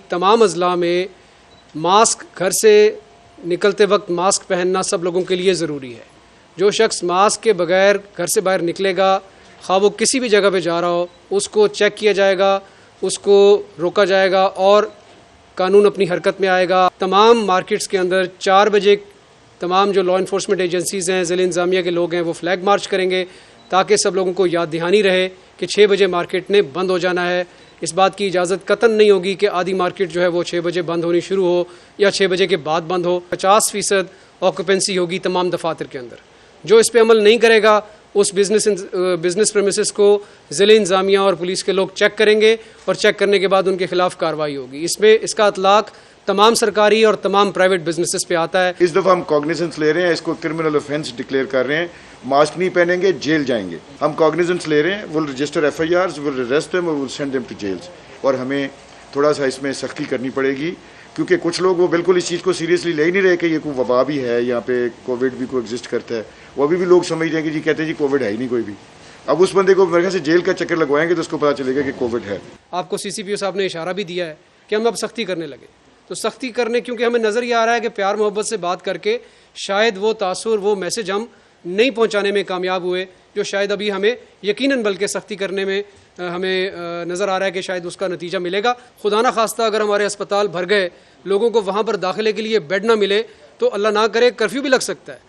تمام اضلاع میں ماسک گھر سے نکلتے وقت ماسک پہننا سب لوگوں کے لیے ضروری ہے. جو شخص ماسک کے بغیر گھر سے باہر نکلے گا، خواہ وہ کسی بھی جگہ پہ جا رہا ہو، اس کو چیک کیا جائے گا، اس کو روکا جائے گا اور قانون اپنی حرکت میں آئے گا. تمام مارکیٹس کے اندر 4 بجے تمام جو لا انفورسمنٹ ایجنسیز ہیں، ضلع انتظامیہ کے لوگ ہیں، وہ فلیگ مارچ کریں گے تاکہ سب لوگوں کو یاد دہانی رہے کہ 6 بجے مارکیٹ نے بند ہو جانا ہے. اس بات کی اجازت قطعاً نہیں ہوگی کہ آدھی مارکیٹ جو ہے وہ 6 بجے بند ہونی شروع ہو یا 6 بجے کے بعد بند ہو. 50% آکوپینسی ہوگی تمام دفاتر کے اندر. جو اس پہ عمل نہیں کرے گا اس بزنس پریمیسز کو ضلع انتظامیہ اور پولیس کے لوگ چیک کریں گے اور چیک کرنے کے بعد ان کے خلاف کارروائی ہوگی. اس کا اطلاق تمام سرکاری اور تمام پرائیویٹ بزنسز پہ آتا ہے. اس دفعہ ہم کاگنیزنس لے رہے ہیں، اس کو کرمنل آفینس ڈکلیئر کر رہے ہیں. ماسک نہیں پہنیں گے جیل جائیں گے. ہم کاگنیزنس لے رہے ہیں، will register FIRs، will arrest them اور will send them to jails. اور ہمیں تھوڑا سا اس میں سختی کرنی پڑے گی کیونکہ کچھ لوگ وہ بالکل اس چیز کو سیریسلی لے ہی نہیں رہے کہ یہ کوئی وبا بھی ہے، یہاں پہ کووڈ بھی کو ایگزسٹ کرتا ہے. وہ ابھی بھی لوگ سمجھ رہے ہیں کہ جی کہتے ہیں جی کووڈ ہے ہی نہیں کوئی بھی. اب اس بندے کو میرے خیال سے جیل کا چکر لگوائیں گے تو اس کو پتہ چلے گا کہ کووڈ ہے. آپ کو CCPO صاحب نے اشارہ بھی دیا ہے کہ ہم اب سختی کرنے لگے. تو سختی کرنے کیونکہ ہمیں نظر یہ آ رہا ہے کہ پیار محبت سے بات کر کے شاید وہ تاثر، وہ میسج ہم نہیں پہنچانے میں کامیاب ہوئے جو شاید ابھی ہمیں یقیناً بلکہ سختی کرنے میں ہمیں نظر آ رہا ہے کہ شاید اس کا نتیجہ ملے گا. خدا نہ خواستہ اگر ہمارے اسپتال بھر گئے، لوگوں کو وہاں پر داخلے کے لیے بیڈ نہ ملے تو اللہ نہ کرے کرفیو بھی لگ سکتا ہے.